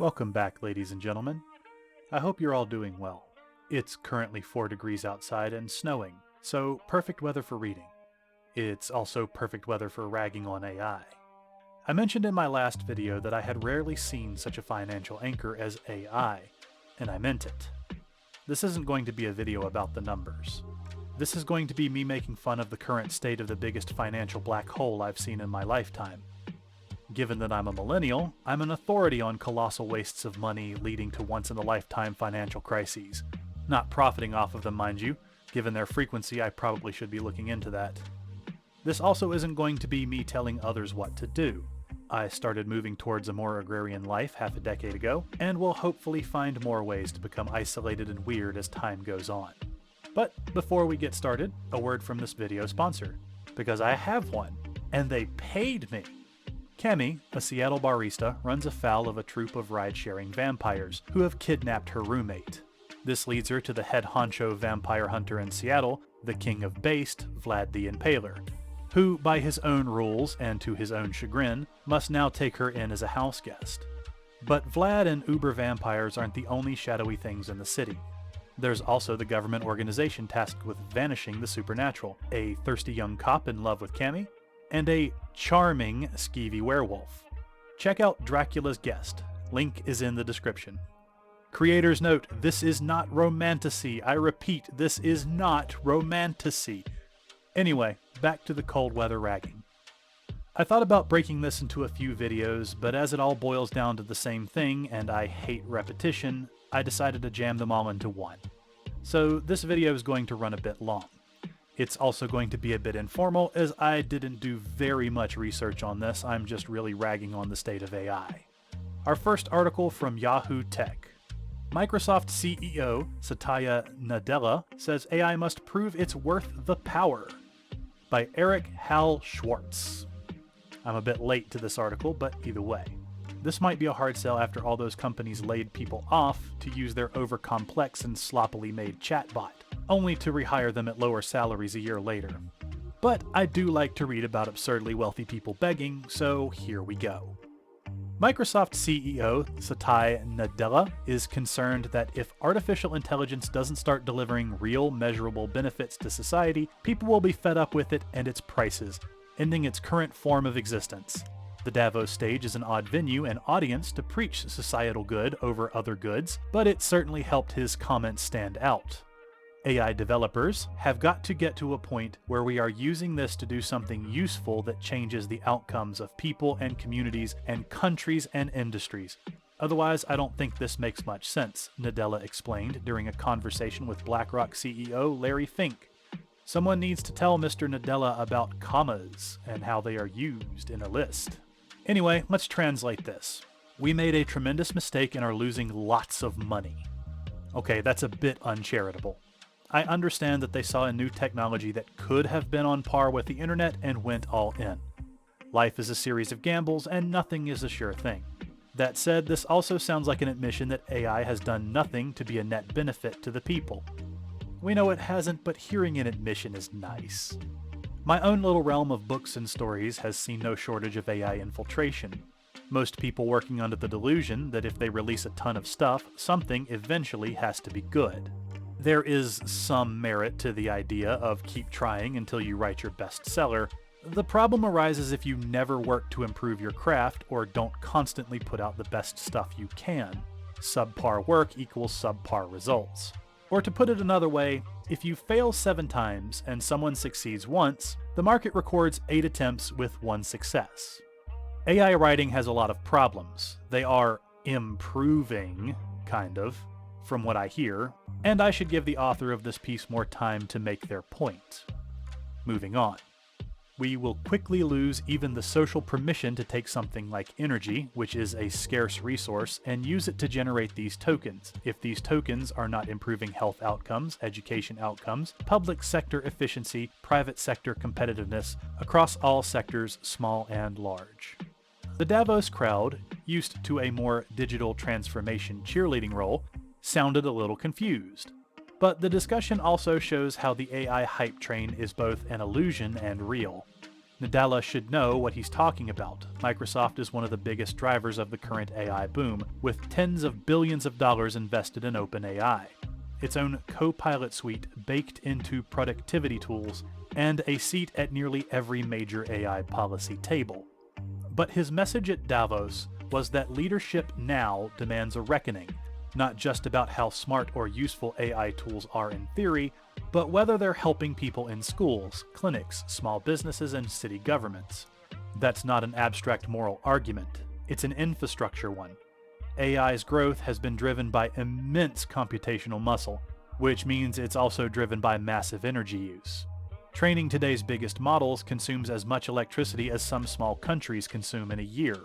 Welcome back, ladies and gentlemen. I hope you're all doing well. It's currently 4 degrees outside and snowing, so perfect weather for reading. It's also perfect weather for ragging on AI. I mentioned in my last video that I had rarely seen such a financial anchor as AI, and I meant it. This isn't going to be a video about the numbers. This is going to be me making fun of the current state of the biggest financial black hole I've seen in my lifetime. Given that I'm a millennial, I'm an authority on colossal wastes of money leading to once-in-a-lifetime financial crises. Not profiting off of them, mind you. Given their frequency, I probably should be looking into that. This also isn't going to be me telling others what to do. I started moving towards a more agrarian life half a decade ago, and will hopefully find more ways to become isolated and weird as time goes on. But before we get started, a word from this video sponsor. Because I have one, and they paid me! Cami, a Seattle barista, runs afoul of a troop of ride-sharing vampires who have kidnapped her roommate. This leads her to the head honcho vampire hunter in Seattle, the king of Based, Vlad the Impaler, who, by his own rules and to his own chagrin, must now take her in as a house guest. But Vlad and Uber vampires aren't the only shadowy things in the city. There's also the government organization tasked with vanishing the supernatural, a thirsty young cop in love with Cami, and a charming, skeevy werewolf. Check out Dracula's Guest. Link is in the description. Creators note, this is not romantasy. I repeat, this is not romantasy. Anyway, back to the cold weather ragging. I thought about breaking this into a few videos, but as it all boils down to the same thing, and I hate repetition, I decided to jam them all into one. So this video is going to run a bit long. It's also going to be a bit informal, as I didn't do very much research on this. I'm just really ragging on the state of AI. Our first article from Yahoo Tech. Microsoft CEO Satya Nadella says AI must prove it's worth the power. By Eric Hal Schwartz. I'm a bit late to this article, but either way. This might be a hard sell after all those companies laid people off to use their over-complex and sloppily made chatbot, only to rehire them at lower salaries a year later. But I do like to read about absurdly wealthy people begging, so here we go. Microsoft CEO Satya Nadella is concerned that if artificial intelligence doesn't start delivering real, measurable benefits to society, people will be fed up with it and its prices, ending its current form of existence. The Davos stage is an odd venue and audience to preach societal good over other goods, but it certainly helped his comments stand out. AI developers have got to get to a point where we are using this to do something useful that changes the outcomes of people and communities and countries and industries. Otherwise, I don't think this makes much sense, Nadella explained during a conversation with BlackRock CEO Larry Fink. Someone needs to tell Mr. Nadella about commas and how they are used in a list. Anyway, let's translate this. We made a tremendous mistake and are losing lots of money. Okay, that's a bit uncharitable. I understand that they saw a new technology that could have been on par with the internet and went all in. Life is a series of gambles and nothing is a sure thing. That said, this also sounds like an admission that AI has done nothing to be a net benefit to the people. We know it hasn't, but hearing an admission is nice. My own little realm of books and stories has seen no shortage of AI infiltration. Most people working under the delusion that if they release a ton of stuff, something eventually has to be good. There is some merit to the idea of keep trying until you write your bestseller. The problem arises if you never work to improve your craft or don't constantly put out the best stuff you can. Subpar work equals subpar results. Or to put it another way, if you fail 7 times and someone succeeds once, the market records 8 attempts with 1 success. AI writing has a lot of problems. They are improving, kind of, from what I hear, and I should give the author of this piece more time to make their point. Moving on. We will quickly lose even the social permission to take something like energy, which is a scarce resource, and use it to generate these tokens, if these tokens are not improving health outcomes, education outcomes, public sector efficiency, private sector competitiveness, across all sectors, small and large. The Davos crowd, used to a more digital transformation cheerleading role, sounded a little confused. But the discussion also shows how the AI hype train is both an illusion and real. Nadella should know what he's talking about. Microsoft is one of the biggest drivers of the current AI boom, with tens of billions of dollars invested in OpenAI, its own Copilot suite baked into productivity tools, and a seat at nearly every major AI policy table. But his message at Davos was that leadership now demands a reckoning, not just about how smart or useful AI tools are in theory, but whether they're helping people in schools, clinics, small businesses, and city governments. That's not an abstract moral argument, it's an infrastructure one. AI's growth has been driven by immense computational muscle, which means it's also driven by massive energy use. Training today's biggest models consumes as much electricity as some small countries consume in a year.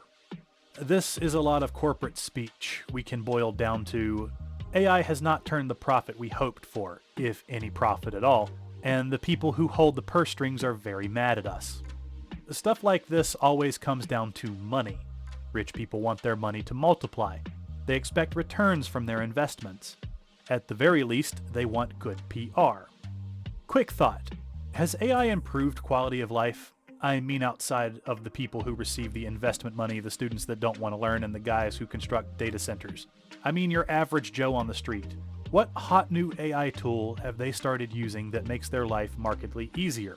This is a lot of corporate speech we can boil down to: AI has not turned the profit we hoped for, if any profit at all, and the people who hold the purse strings are very mad at us. Stuff like this always comes down to money. Rich people want their money to multiply. They expect returns from their investments. At the very least, they want good PR. Quick thought. Has AI improved quality of life? I mean outside of the people who receive the investment money, the students that don't want to learn, and the guys who construct data centers. I mean your average Joe on the street. What hot new AI tool have they started using that makes their life markedly easier?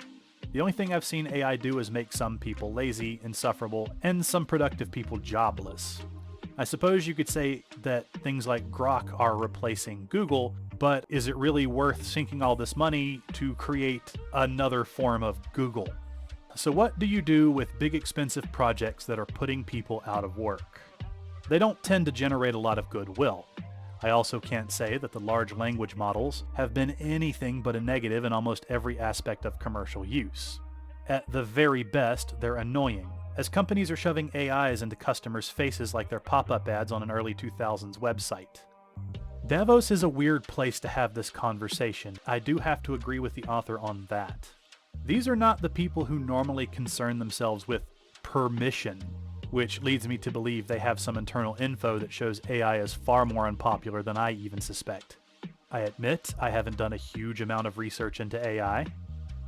The only thing I've seen AI do is make some people lazy, insufferable, and some productive people jobless. I suppose you could say that things like Grok are replacing Google, but is it really worth sinking all this money to create another form of Google? So what do you do with big expensive projects that are putting people out of work? They don't tend to generate a lot of goodwill. I also can't say that the large language models have been anything but a negative in almost every aspect of commercial use. At the very best, they're annoying, as companies are shoving AIs into customers' faces like they're pop-up ads on an early 2000s website. Davos is a weird place to have this conversation. I do have to agree with the author on that. These are not the people who normally concern themselves with permission, which leads me to believe they have some internal info that shows AI is far more unpopular than I even suspect. I admit I haven't done a huge amount of research into AI.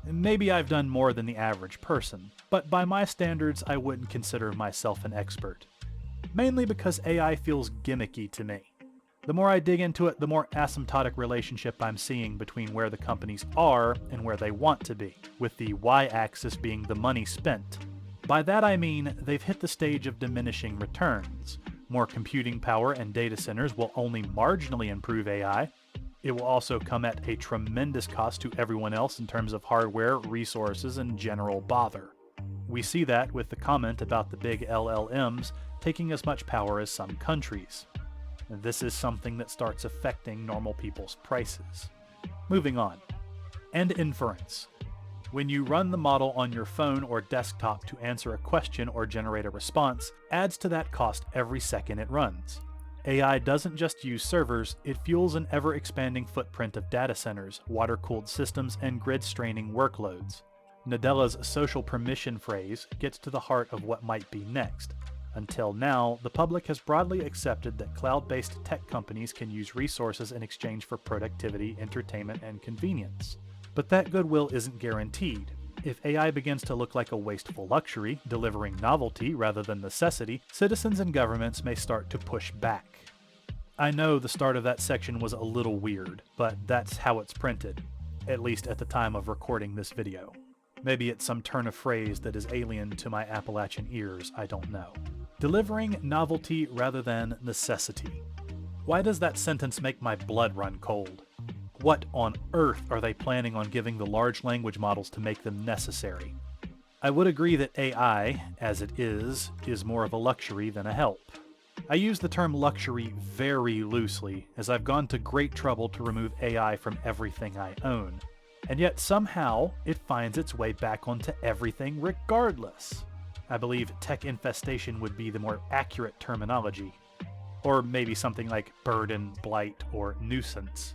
Maybe I've done more than the average person, but by my standards I wouldn't consider myself an expert. Mainly because AI feels gimmicky to me. The more I dig into it, the more asymptotic relationship I'm seeing between where the companies are and where they want to be, with the y-axis being the money spent. By that I mean they've hit the stage of diminishing returns. More computing power and data centers will only marginally improve AI. It will also come at a tremendous cost to everyone else in terms of hardware, resources, and general bother. We see that with the comment about the big LLMs taking as much power as some countries. This is something that starts affecting normal people's prices. Moving on. And inference. When you run the model on your phone or desktop to answer a question or generate a response, adds to that cost every second it runs. AI doesn't just use servers, it fuels an ever-expanding footprint of data centers, water-cooled systems, and grid-straining workloads. Nadella's social permission phrase gets to the heart of what might be next. Until now, the public has broadly accepted that cloud-based tech companies can use resources in exchange for productivity, entertainment, and convenience. But that goodwill isn't guaranteed. If AI begins to look like a wasteful luxury, delivering novelty rather than necessity, citizens and governments may start to push back. I know the start of that section was a little weird, but that's how it's printed, at least at the time of recording this video. Maybe it's some turn of phrase that is alien to my Appalachian ears, I don't know. Delivering novelty rather than necessity. Why does that sentence make my blood run cold? What on earth are they planning on giving the large language models to make them necessary? I would agree that AI, as it is more of a luxury than a help. I use the term luxury very loosely, as I've gone to great trouble to remove AI from everything I own. And yet somehow it finds its way back onto everything regardless. I believe tech infestation would be the more accurate terminology. Or maybe something like burden, blight, or nuisance.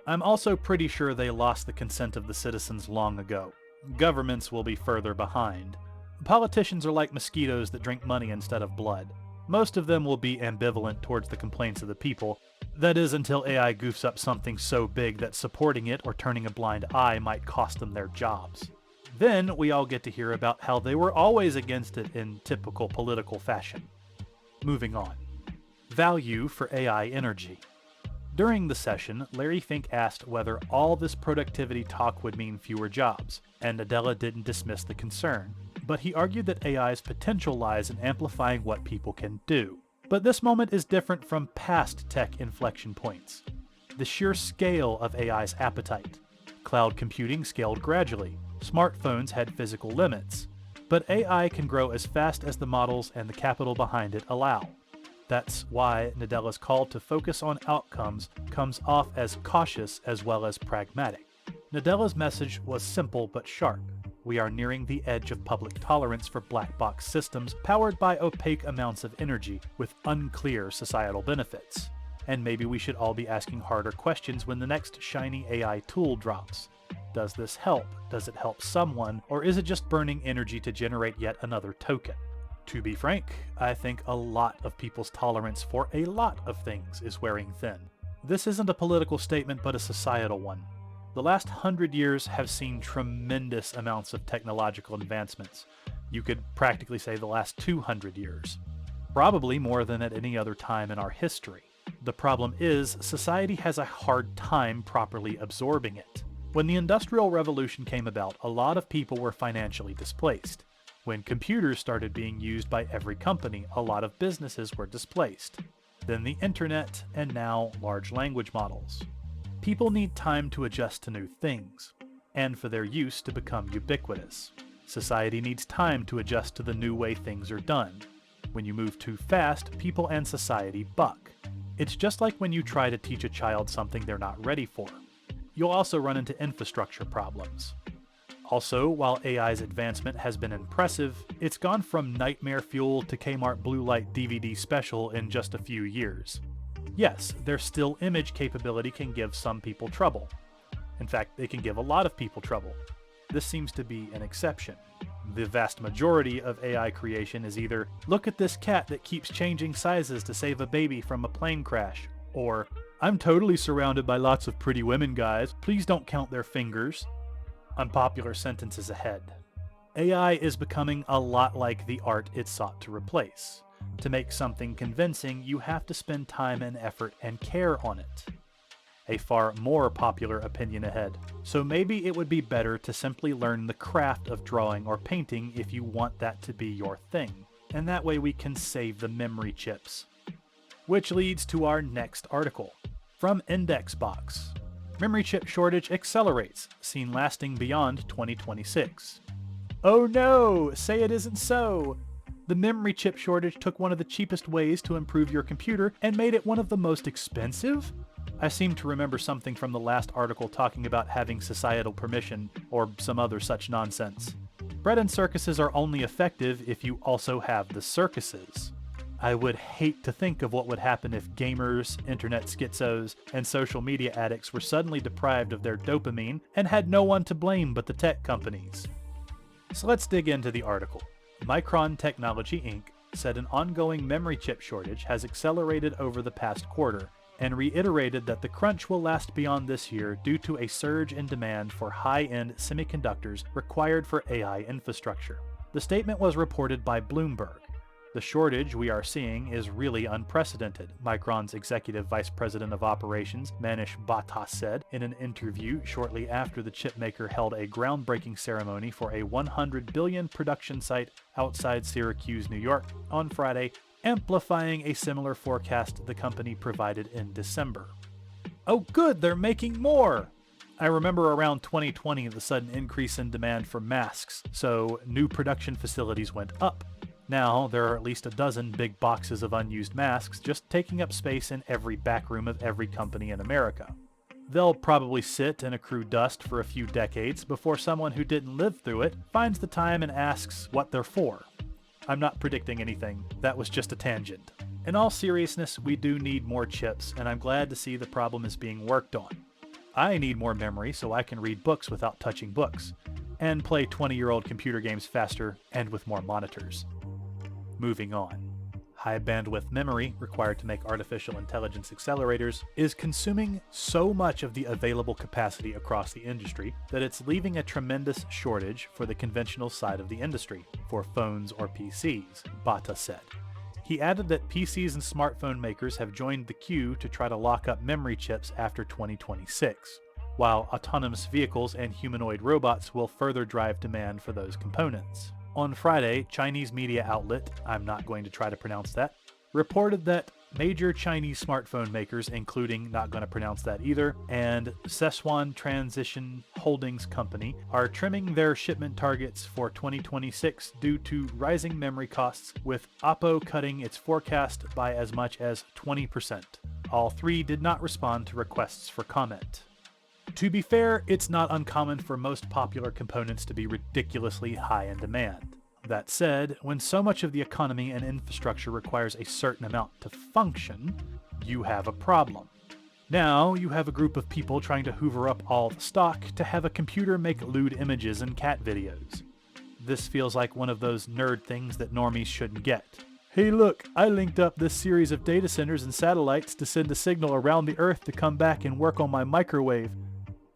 I'm also pretty sure they lost the consent of the citizens long ago. Governments will be further behind. Politicians are like mosquitoes that drink money instead of blood. Most of them will be ambivalent towards the complaints of the people. That is until AI goofs up something so big that supporting it or turning a blind eye might cost them their jobs. Then we all get to hear about how they were always against it in typical political fashion. Moving on. Value for AI energy. During the session, Larry Fink asked whether all this productivity talk would mean fewer jobs, and Nadella didn't dismiss the concern, but he argued that AI's potential lies in amplifying what people can do. But this moment is different from past tech inflection points. The sheer scale of AI's appetite. Cloud computing scaled gradually. Smartphones had physical limits. But AI can grow as fast as the models and the capital behind it allow. That's why Nadella's call to focus on outcomes comes off as cautious as well as pragmatic. Nadella's message was simple but sharp. We are nearing the edge of public tolerance for black box systems powered by opaque amounts of energy with unclear societal benefits. And maybe we should all be asking harder questions when the next shiny AI tool drops. Does this help? Does it help someone? Or is it just burning energy to generate yet another token? To be frank, I think a lot of people's tolerance for a lot of things is wearing thin. This isn't a political statement, but a societal one. The last 100 years have seen tremendous amounts of technological advancements. You could practically say the last 200 years. Probably more than at any other time in our history. The problem is, society has a hard time properly absorbing it. When the Industrial Revolution came about, a lot of people were financially displaced. When computers started being used by every company, a lot of businesses were displaced. Then the internet, and now large language models. People need time to adjust to new things, and for their use to become ubiquitous. Society needs time to adjust to the new way things are done. When you move too fast, people and society buck. It's just like when you try to teach a child something they're not ready for. You'll also run into infrastructure problems. Also, while AI's advancement has been impressive, it's gone from nightmare fuel to Kmart Blue Light DVD special in just a few years. Yes, their still image capability can give some people trouble. In fact, they can give a lot of people trouble. This seems to be an exception. The vast majority of AI creation is either, look at this cat that keeps changing sizes to save a baby from a plane crash, or, I'm totally surrounded by lots of pretty women, guys, please don't count their fingers. Unpopular sentences ahead. AI is becoming a lot like the art it sought to replace. To make something convincing, you have to spend time and effort and care on it. A far more popular opinion ahead. So maybe it would be better to simply learn the craft of drawing or painting if you want that to be your thing. And that way we can save the memory chips. Which leads to our next article. From Indexbox. Memory chip shortage accelerates, seen lasting beyond 2026. Oh no! Say it isn't so! The memory chip shortage took one of the cheapest ways to improve your computer and made it one of the most expensive? I seem to remember something from the last article talking about having societal permission, or some other such nonsense. Bread and circuses are only effective if you also have the circuses. I would hate to think of what would happen if gamers, internet schizos, and social media addicts were suddenly deprived of their dopamine and had no one to blame but the tech companies. So let's dig into the article. Micron Technology Inc. said an ongoing memory chip shortage has accelerated over the past quarter, and reiterated that the crunch will last beyond this year due to a surge in demand for high-end semiconductors required for AI infrastructure. The statement was reported by Bloomberg. The shortage we are seeing is really unprecedented, Micron's Executive Vice President of Operations, Manish Bhatta, said in an interview shortly after the chipmaker held a groundbreaking ceremony for a $100 billion production site outside Syracuse, New York, on Friday, amplifying a similar forecast the company provided in December. Oh good, they're making more! I remember around 2020 the sudden increase in demand for masks, so new production facilities went up. Now, there are at least a dozen big boxes of unused masks just taking up space in every backroom of every company in America. They'll probably sit and accrue dust for a few decades before someone who didn't live through it finds the time and asks what they're for. I'm not predicting anything, that was just a tangent. In all seriousness, we do need more chips, and I'm glad to see the problem is being worked on. I need more memory so I can read books without touching books, and play 20-year-old computer games faster and with more monitors. Moving on. high bandwidth memory required to make artificial intelligence accelerators is consuming so much of the available capacity across the industry that it's leaving a tremendous shortage for the conventional side of the industry, for phones or PCs, Bata said. He added that PCs and smartphone makers have joined the queue to try to lock up memory chips after 2026, while autonomous vehicles and humanoid robots will further drive demand for those components. On Friday, Chinese media outlet, I'm not going to try to pronounce that, reported that major Chinese smartphone makers, including, not going to pronounce that either, and Szechuan Transition Holdings Company, are trimming their shipment targets for 2026 due to rising memory costs, with Oppo cutting its forecast by as much as 20%. All three did not respond to requests for comment. To be fair, it's not uncommon for most popular components to be ridiculously high in demand. That said, when so much of the economy and infrastructure requires a certain amount to function, you have a problem. Now, you have a group of people trying to hoover up all the stock to have a computer make lewd images and cat videos. This feels like one of those nerd things that normies shouldn't get. Hey look, I linked up this series of data centers and satellites to send a signal around the Earth to come back and work on my microwave.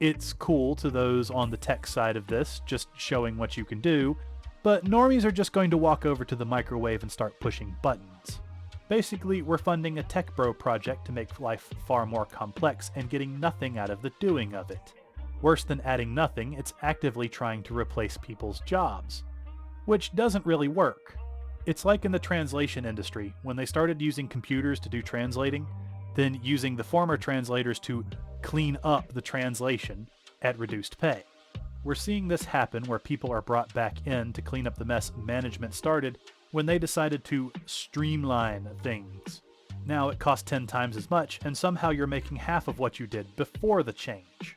It's cool to those on the tech side of this, just showing what you can do, but normies are just going to walk over to the microwave and start pushing buttons. Basically, we're funding a tech bro project to make life far more complex and getting nothing out of the doing of it. Worse than adding nothing, it's actively trying to replace people's jobs, which doesn't really work. It's like in the translation industry, when they started using computers to do translating, then using the former translators to clean up the translation at reduced pay. We're seeing this happen where people are brought back in to clean up the mess management started when they decided to streamline things. Now it costs 10 times as much, and somehow you're making half of what you did before the change.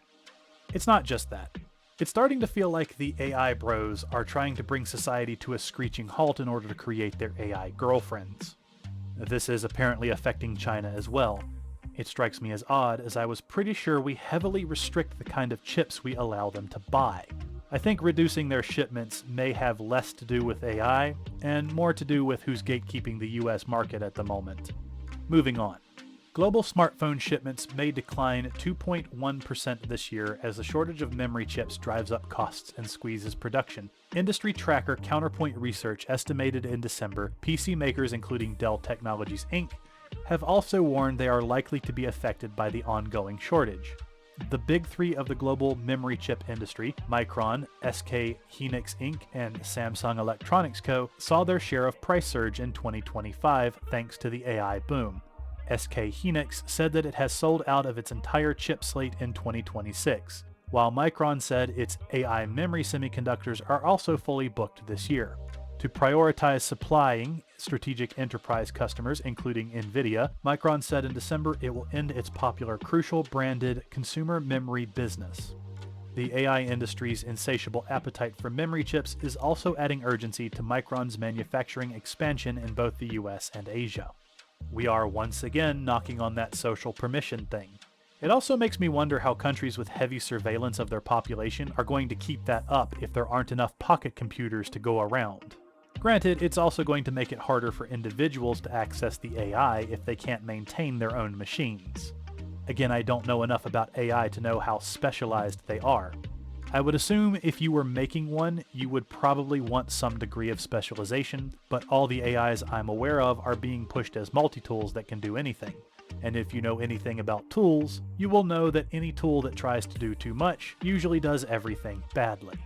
It's not just that. It's starting to feel like the AI bros are trying to bring society to a screeching halt in order to create their AI girlfriends. This is apparently affecting China as well. It strikes me as odd, as I was pretty sure we heavily restrict the kind of chips we allow them to buy. I think reducing their shipments may have less to do with AI, and more to do with who's gatekeeping the US market at the moment. Moving on. Global smartphone shipments may decline 2.1% this year as the shortage of memory chips drives up costs and squeezes production. Industry tracker Counterpoint Research estimated in December, PC makers including Dell Technologies Inc. have also warned they are likely to be affected by the ongoing shortage. The big three of the global memory chip industry, Micron, SK Hynix Inc., and Samsung Electronics Co., saw their share of price surge in 2025 thanks to the AI boom. SK Hynix said that it has sold out of its entire chip slate in 2026, while Micron said its AI memory semiconductors are also fully booked this year. To prioritize supplying strategic enterprise customers, including Nvidia, Micron said in December it will end its popular Crucial branded consumer memory business. The AI industry's insatiable appetite for memory chips is also adding urgency to Micron's manufacturing expansion in both the US and Asia. We are once again knocking on that social permission thing. It also makes me wonder how countries with heavy surveillance of their population are going to keep that up if there aren't enough pocket computers to go around. Granted, it's also going to make it harder for individuals to access the AI if they can't maintain their own machines. Again, I don't know enough about AI to know how specialized they are. I would assume if you were making one, you would probably want some degree of specialization, but all the AIs I'm aware of are being pushed as multi-tools that can do anything. And if you know anything about tools, you will know that any tool that tries to do too much usually does everything badly.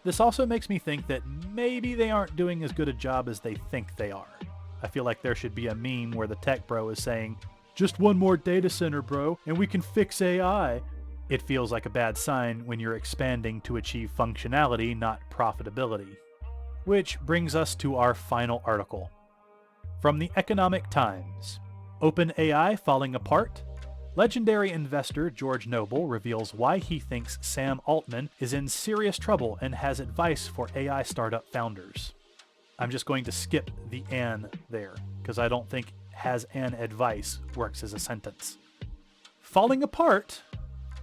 This also makes me think that maybe they aren't doing as good a job as they think they are. I feel like there should be a meme where the tech bro is saying, "Just one more data center, bro, and we can fix AI." It feels like a bad sign when you're expanding to achieve functionality, not profitability. Which brings us to our final article. From the Economic Times. OpenAI falling apart? Legendary investor George Noble reveals why he thinks Sam Altman is in serious trouble and has advice for AI startup founders. I'm just going to skip the "and" there, because I don't think "has an advice" works as a sentence. Falling apart?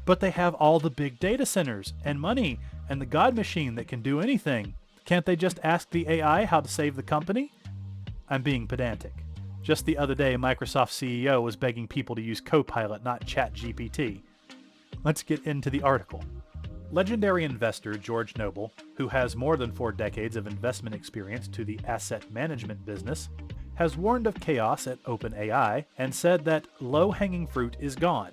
But they have all the big data centers and money and the God machine that can do anything. Can't they just ask the AI how to save the company? I'm being pedantic. Just the other day, Microsoft CEO was begging people to use Copilot, not ChatGPT. Let's get into the article. Legendary investor George Noble, who has more than 4 decades of investment experience to the asset management business, has warned of chaos at OpenAI and said that low-hanging fruit is gone.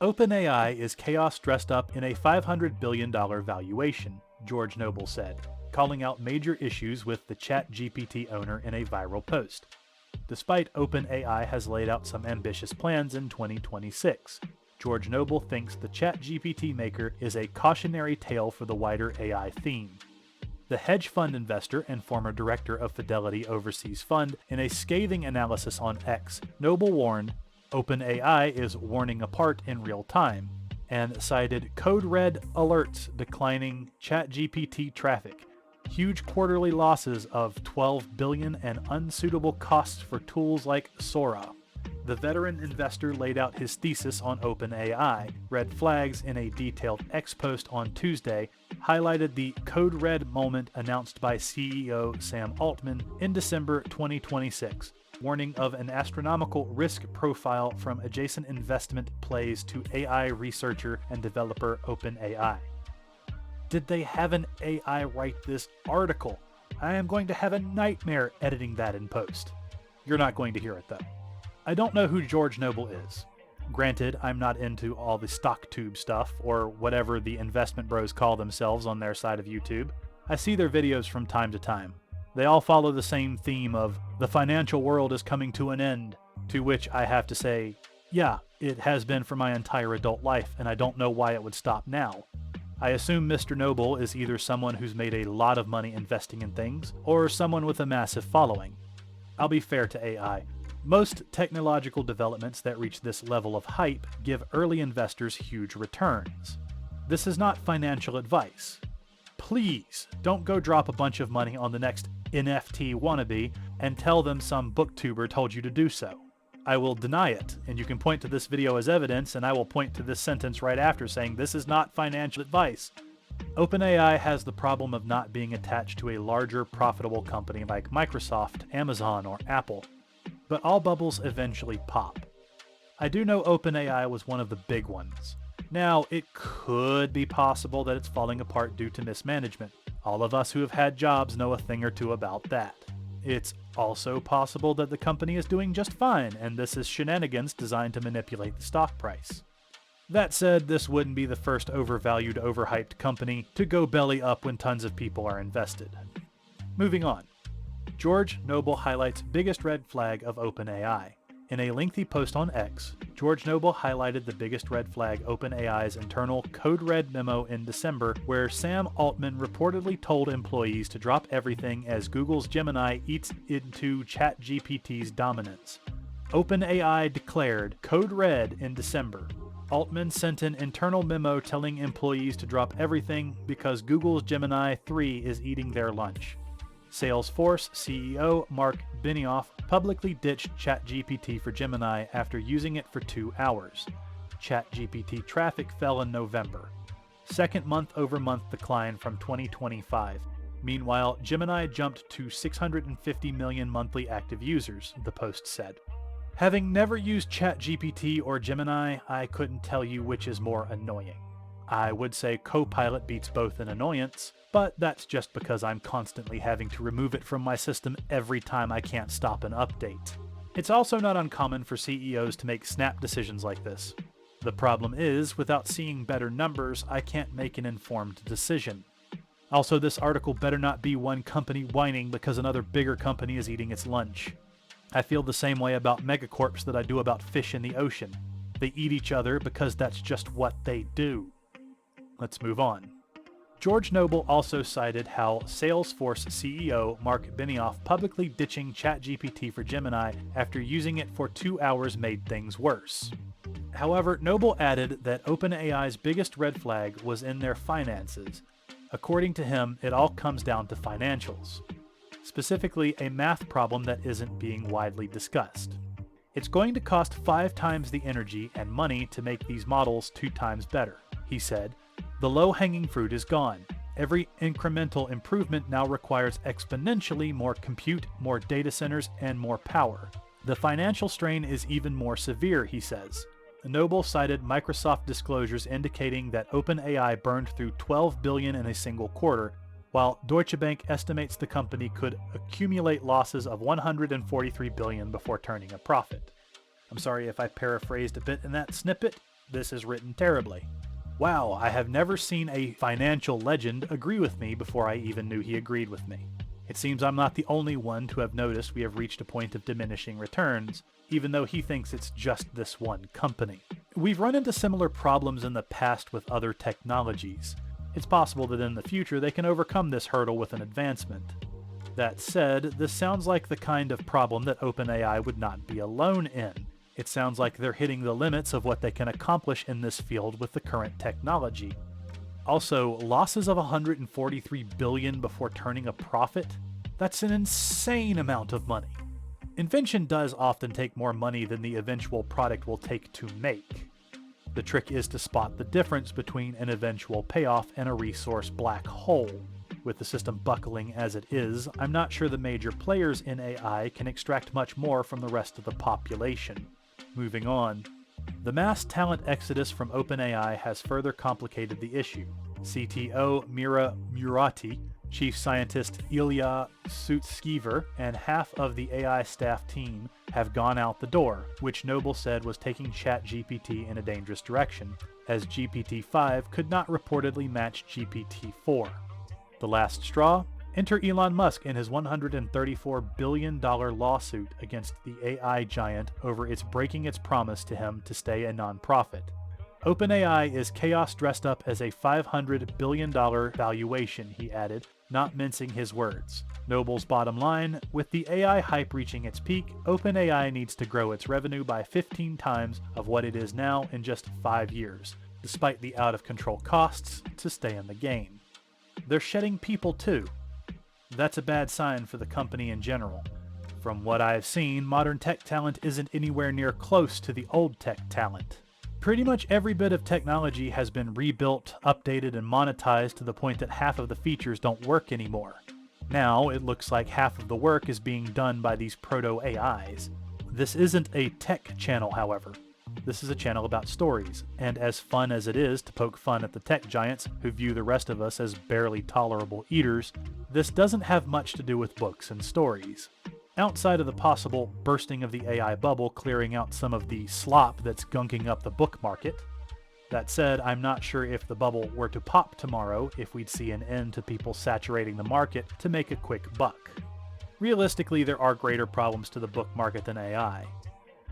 OpenAI is chaos dressed up in a $500 billion valuation, George Noble said, calling out major issues with the ChatGPT owner in a viral post. Despite OpenAI has laid out some ambitious plans in 2026, George Noble thinks the ChatGPT maker is a cautionary tale for the wider AI theme. The hedge fund investor and former director of Fidelity Overseas Fund, in a scathing analysis on X, Noble warned, OpenAI is warning apart in real time, and cited code red alerts declining ChatGPT traffic, huge quarterly losses of $12 billion, and unsuitable costs for tools like Sora. The veteran investor laid out his thesis on OpenAI. Red flags in a detailed X post on Tuesday highlighted the code red moment announced by CEO Sam Altman in December 2026, warning of an astronomical risk profile from adjacent investment plays to AI researcher and developer OpenAI. Did they have an AI write this article? I am going to have a nightmare editing that in post. You're not going to hear it though. I don't know who George Noble is. Granted, I'm not into all the StockTube stuff, or whatever the investment bros call themselves on their side of YouTube. I see their videos from time to time. They all follow the same theme of, the financial world is coming to an end, to which I have to say, yeah, it has been for my entire adult life, and I don't know why it would stop now. I assume Mr. Noble is either someone who's made a lot of money investing in things, or someone with a massive following. I'll be fair to AI. Most technological developments that reach this level of hype give early investors huge returns. This is not financial advice. Please don't go drop a bunch of money on the next NFT wannabe and tell them some booktuber told you to do so. I will deny it, and you can point to this video as evidence, and I will point to this sentence right after saying this is not financial advice. OpenAI has the problem of not being attached to a larger profitable company like Microsoft, Amazon, or Apple. But all bubbles eventually pop. I do know OpenAI was one of the big ones. Now, it could be possible that it's falling apart due to mismanagement. All of us who have had jobs know a thing or two about that. It's also possible that the company is doing just fine, and this is shenanigans designed to manipulate the stock price. That said, this wouldn't be the first overvalued, overhyped company to go belly up when tons of people are invested. Moving on. George Noble highlights biggest red flag of OpenAI. In a lengthy post on X, George Noble highlighted the biggest red flag OpenAI's internal code red memo in December, where Sam Altman reportedly told employees to drop everything as Google's Gemini eats into ChatGPT's dominance. OpenAI declared code red in December. Altman sent an internal memo telling employees to drop everything because Google's Gemini 3 is eating their lunch. Salesforce CEO Mark Benioff publicly ditched ChatGPT for Gemini after using it for 2 hours. ChatGPT traffic fell in November. Second month-over-month decline from 2025. Meanwhile, Gemini jumped to 650 million monthly active users, the post said. Having never used ChatGPT or Gemini, I couldn't tell you which is more annoying. I would say Copilot beats both in annoyance, but that's just because I'm constantly having to remove it from my system every time I can't stop an update. It's also not uncommon for CEOs to make snap decisions like this. The problem is, without seeing better numbers, I can't make an informed decision. Also, this article better not be one company whining because another bigger company is eating its lunch. I feel the same way about megacorps that I do about fish in the ocean. They eat each other because that's just what they do. Let's move on. George Noble also cited how Salesforce CEO Mark Benioff publicly ditching ChatGPT for Gemini after using it for 2 hours made things worse. However, Noble added that OpenAI's biggest red flag was in their finances. According to him, it all comes down to financials. Specifically, a math problem that isn't being widely discussed. It's going to cost 5 times the energy and money to make these models 2 times better, he said. The low-hanging fruit is gone. Every incremental improvement now requires exponentially more compute, more data centers, and more power. The financial strain is even more severe, he says. Noble cited Microsoft disclosures indicating that OpenAI burned through $12 billion in a single quarter, while Deutsche Bank estimates the company could accumulate losses of $143 billion before turning a profit. I'm sorry if I paraphrased a bit in that snippet. This is written terribly. Wow, I have never seen a financial legend agree with me before I even knew he agreed with me. It seems I'm not the only one to have noticed we have reached a point of diminishing returns, even though he thinks it's just this one company. We've run into similar problems in the past with other technologies. It's possible that in the future they can overcome this hurdle with an advancement. That said, this sounds like the kind of problem that OpenAI would not be alone in. It sounds like they're hitting the limits of what they can accomplish in this field with the current technology. Also, losses of $143 billion before turning a profit? That's an insane amount of money. Invention does often take more money than the eventual product will take to make. The trick is to spot the difference between an eventual payoff and a resource black hole. With the system buckling as it is, I'm not sure the major players in AI can extract much more from the rest of the population. Moving on. The mass talent exodus from OpenAI has further complicated the issue. CTO Mira Murati, Chief Scientist Ilya Sutskever, and half of the AI staff team have gone out the door, which Noble said was taking ChatGPT in a dangerous direction, as GPT-5 could not reportedly match GPT-4. The last straw? Enter Elon Musk in his $134 billion lawsuit against the AI giant over its breaking its promise to him to stay a nonprofit. OpenAI is chaos dressed up as a $500 billion valuation, he added, not mincing his words. Noble's bottom line, with the AI hype reaching its peak, OpenAI needs to grow its revenue by 15 times of what it is now in just 5 years, despite the out-of-control costs to stay in the game. They're shedding people too. That's a bad sign for the company in general. From what I've seen, modern tech talent isn't anywhere near close to the old tech talent. Pretty much every bit of technology has been rebuilt, updated, and monetized to the point that half of the features don't work anymore. Now, it looks like half of the work is being done by these proto-AIs. This isn't a tech channel, however. This is a channel about stories, and as fun as it is to poke fun at the tech giants who view the rest of us as barely tolerable eaters, this doesn't have much to do with books and stories. Outside of the possible bursting of the AI bubble clearing out some of the slop that's gunking up the book market. That said, I'm not sure if the bubble were to pop tomorrow if we'd see an end to people saturating the market to make a quick buck. Realistically, there are greater problems to the book market than AI.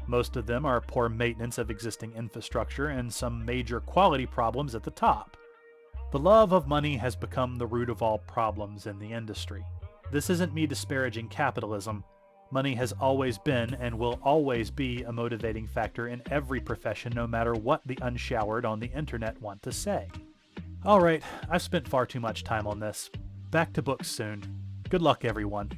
Most of them are poor maintenance of existing infrastructure and some major quality problems at the top. The love of money has become the root of all problems in the industry. This isn't me disparaging capitalism. Money has always been and will always be a motivating factor in every profession, no matter what the unshowered on the internet want to say. Alright, I've spent far too much time on this. Back to books soon. Good luck, everyone.